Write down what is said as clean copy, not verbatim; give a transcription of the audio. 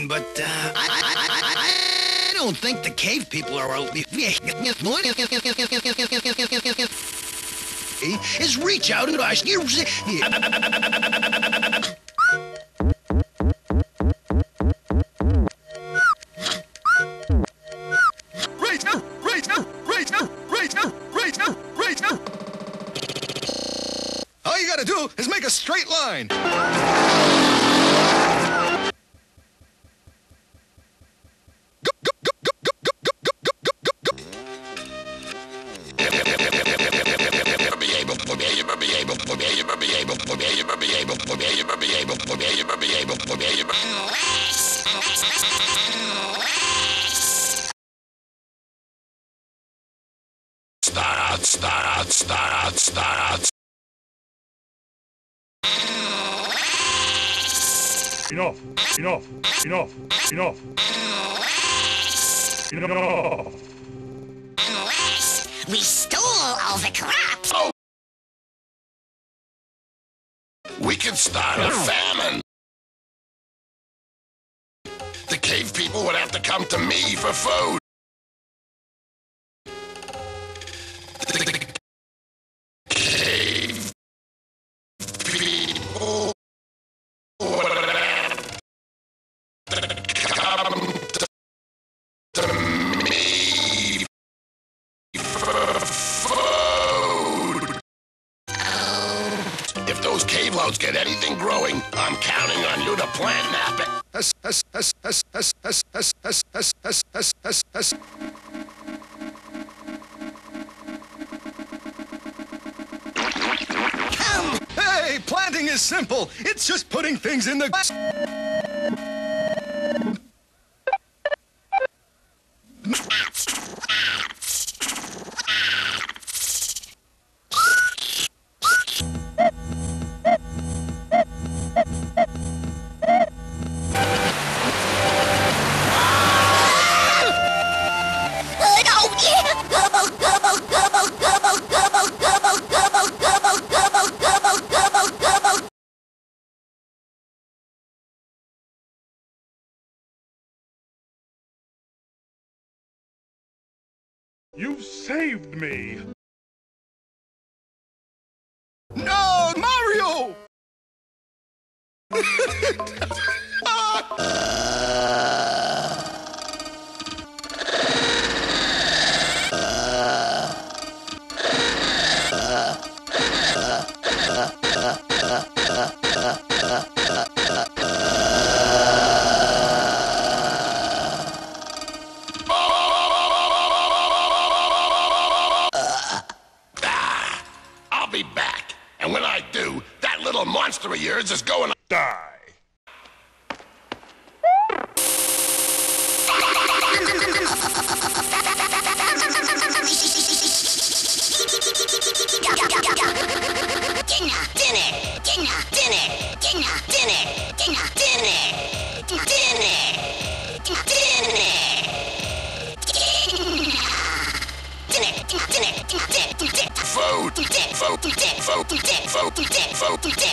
but I don't think the cave people are... is reach out and... All you gotta do is make a straight line. Start. Enough. We stole all the crops. Oh. We could start a famine. The cave people would have to come to me for food. The cave people would have to come to me for food. If those cave loads get anything growing, I'm counting on you to plant nap it. Hey, planting is simple. It's just putting things in the... You saved me! No, Mario! I'll be back. And when I do, that little monster of yours is going to Die! food.